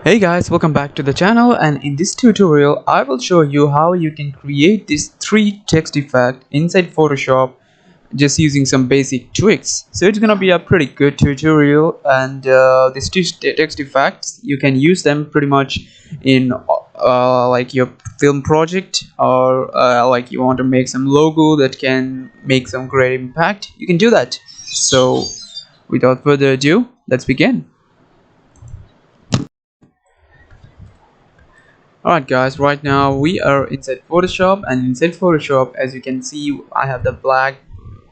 Hey guys, welcome back to the channel, and in this tutorial I will show you how you can create this 3 text effect inside Photoshop just using some basic tweaks. So it's gonna be a pretty good tutorial, and these text effects you can use them pretty much in like your film project, or like you want to make some logo that can make some great impact. You can do that. So without further ado, let's begin. Alright guys, right now we are inside Photoshop, and inside Photoshop, as you can see, I have the black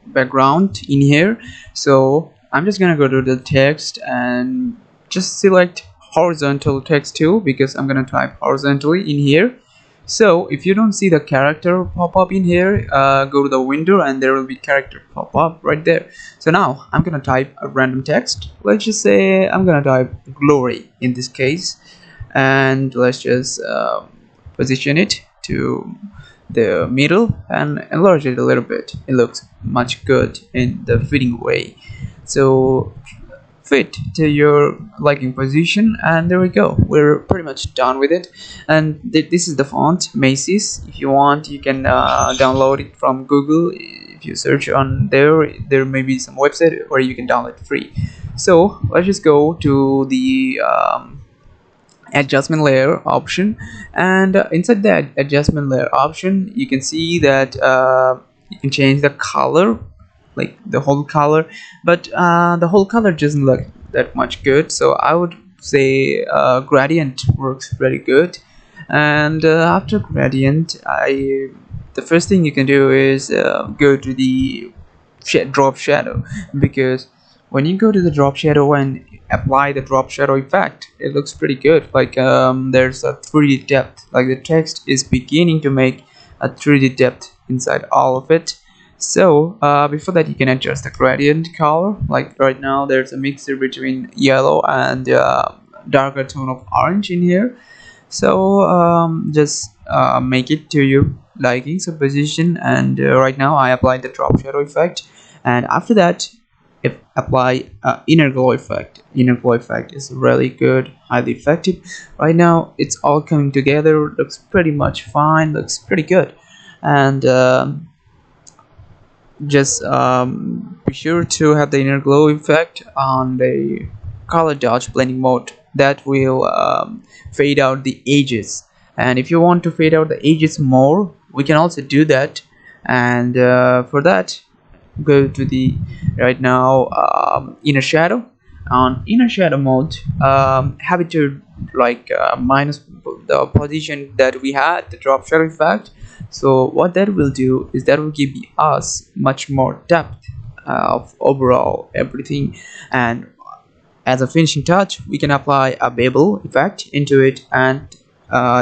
background in here. So I'm just gonna go to the text and just select horizontal text tool, because I'm gonna type horizontally in here. So if you don't see the character pop up in here, go to the window and there will be character pop up right there. So now I'm gonna type a random text. Let's just say I'm gonna type glory in this case, and let's just position it to the middle and enlarge it a little bit. It looks much good in the fitting way. So fit to your liking position, and there we go. We're pretty much done with it. And this is the font Macy's. If you want, you can download it from Google. If you search on there may be some website where you can download it free. So let's just go to the adjustment layer option, and inside that adjustment layer option you can see that you can change the color, like the whole color, but the whole color doesn't look that much good, so I would say gradient works very good. And after gradient, the first thing you can do is go to the drop shadow, because when you go to the drop shadow and apply the drop shadow effect, it looks pretty good. Like there's a 3D depth, like the text is beginning to make a 3D depth inside all of it. So before that, you can adjust the gradient color. Like right now there's a mixture between yellow and darker tone of orange in here. So just make it to your liking, so position, and right now I applied the drop shadow effect. And after that, if apply inner glow effect. Inner glow effect is really good, highly effective. Right now it's all coming together, looks pretty much fine, looks pretty good. And just be sure to have the inner glow effect on the color dodge blending mode. That will fade out the edges, and if you want to fade out the edges more, we can also do that. And for that, go to the right now inner shadow. On inner shadow mode, have it to like minus the position that we had, the drop shadow effect. So what that will do is that will give us much more depth of overall everything. And as a finishing touch, we can apply a bevel effect into it and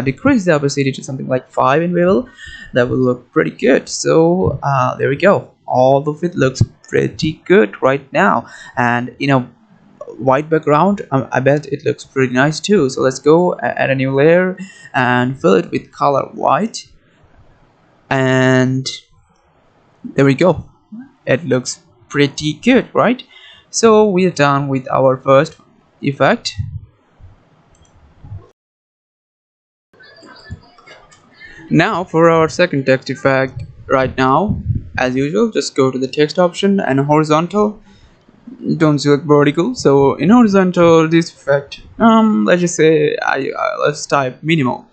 decrease the opacity to something like 5 in bevel. That will look pretty good. So there we go. All of it looks pretty good right now, and white background, I bet it looks pretty nice too. So let's go add a new layer and fill it with color white, and there we go. It looks pretty good, right? So we are done with our first effect. Now for our second text effect. Right now, as usual, just go to the text option and horizontal, don't select vertical. So in horizontal, this effect, let's just say let's type minimal.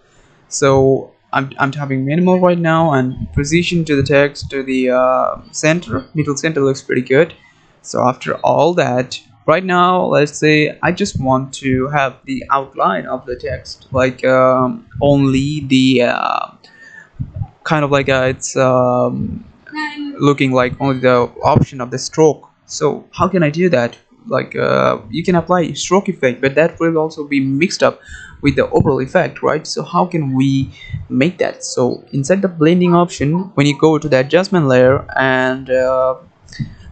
So I'm typing minimal right now, and position to the text to the center, middle center looks pretty good. So after all that, right now let's say I just want to have the outline of the text, like only the kind of like it's looking like only the option of the stroke. So how can I do that? Like you can apply stroke effect, but that will also be mixed up with the overall effect, right? So how can we make that? So inside the blending option, when you go to the adjustment layer, and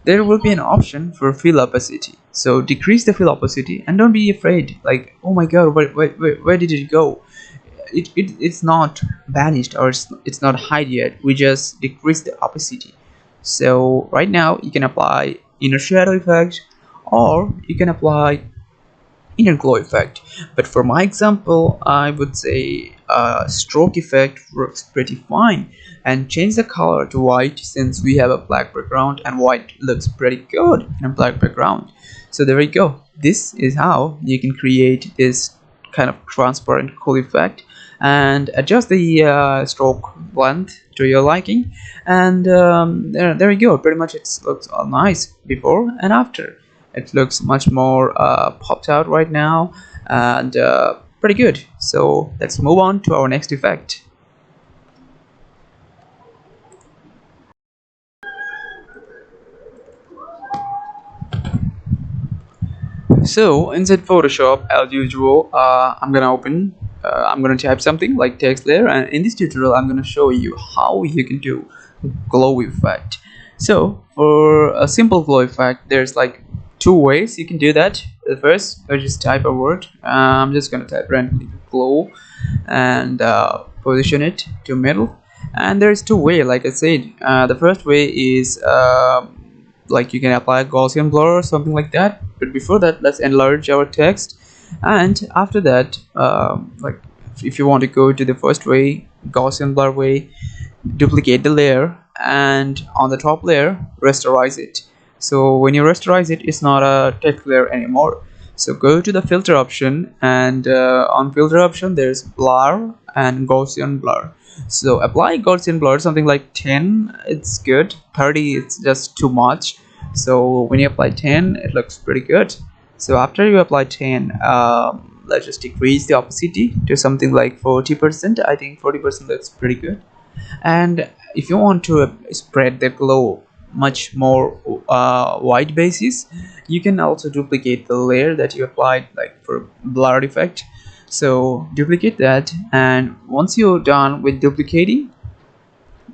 there will be an option for fill opacity. So decrease the fill opacity, and don't be afraid like, oh my god, where did it go? It's not vanished, or it's not hide yet. We just decrease the opacity. So right now you can apply inner shadow effect, or you can apply inner glow effect. But for my example, I would say stroke effect works pretty fine, and change the color to white since we have a black background and white looks pretty good in a black background. So there we go. This is how you can create this kind of transparent cool effect, and adjust the stroke length to your liking. And there you go. Pretty much it looks all nice before and after. It looks much more popped out right now, and pretty good. So let's move on to our next effect. So inside Photoshop, as usual, I'm gonna type something like text layer, and in this tutorial, I'm gonna show you how you can do glow effect. So for a simple glow effect, there's like two ways you can do that. The first, I just type a word. I'm just gonna type randomly glow, and position it to middle. And there's two way, like I said. The first way is like you can apply Gaussian blur or something like that. But before that, let's enlarge our text. And after that, like if you want to go to the first way, Gaussian blur way, duplicate the layer, and on the top layer rasterize it. So when you rasterize it, it's not a text layer anymore. So go to the filter option, and on filter option there's blur and Gaussian blur. So apply Gaussian blur something like 10, it's good. 30 it's just too much. So when you apply 10, it looks pretty good. So after you apply 10, let's just decrease the opacity to something like 40%. I think 40% looks pretty good. And if you want to spread the glow much more wide basis, you can also duplicate the layer that you applied like for blur effect. So duplicate that, and once you're done with duplicating,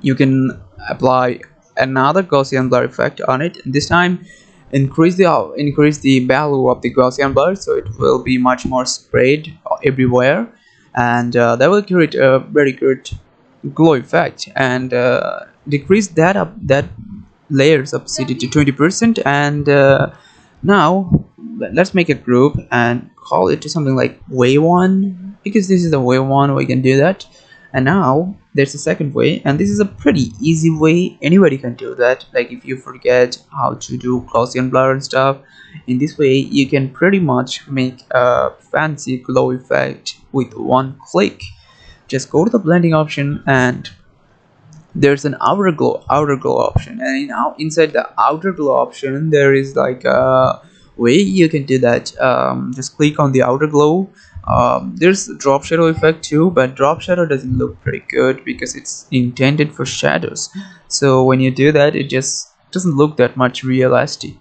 you can apply another Gaussian blur effect on it. This time increase the value of the Gaussian blur, so it will be much more spread everywhere, and that will create a very good glow effect. And decrease that layers opacity to 20%. And now let's make a group and call it to something like way 1, because this is the way 1 we can do that. And now there's a second way, and this is a pretty easy way. Anybody can do that. Like if you forget how to do Gaussian blur and stuff, in this way you can pretty much make a fancy glow effect with one click. Just go to the blending option, and there's an outer glow option, and inside the outer glow option there is like a way you can do that. Just click on the outer glow. There's a drop shadow effect too, but drop shadow doesn't look pretty good because it's intended for shadows. So when you do that, it just doesn't look that much realistic.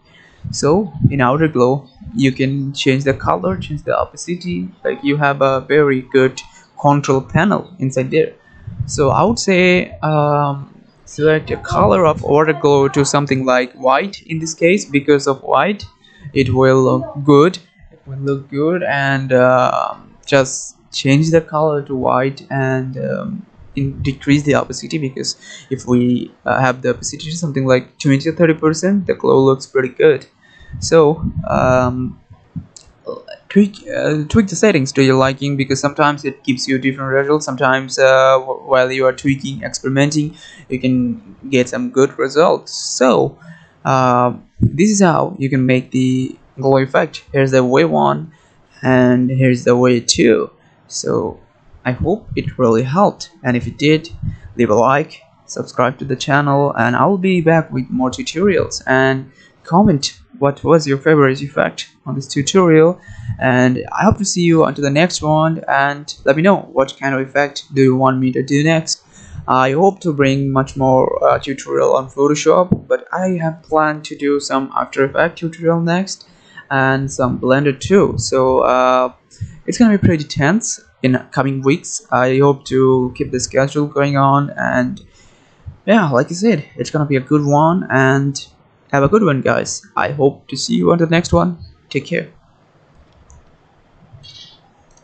So in outer glow you can change the color, change the opacity. Like you have a very good control panel inside there. So I would say select a color of outer glow to something like white in this case. Because of white, it will look good. And just change the color to white, and decrease the opacity, because if we have the opacity to something like 20 to 30%, the glow looks pretty good. So tweak the settings to your liking, because sometimes it gives you different results. Sometimes while you are tweaking, experimenting, you can get some good results. So this is how you can make the glow effect. Here's the way 1, and here's the way 2. So I hope it really helped, and if it did, leave a like, subscribe to the channel, and I will be back with more tutorials. And comment what was your favorite effect on this tutorial, and I hope to see you until the next one. And let me know what kind of effect do you want me to do next. I hope to bring much more tutorial on Photoshop, but I have planned to do some After Effects tutorial next, and some Blender too. So it's gonna be pretty tense in coming weeks. I hope to keep the schedule going on, and yeah, like I said, it's gonna be a good one. And have a good one, guys. I hope to see you on the next one. Take care.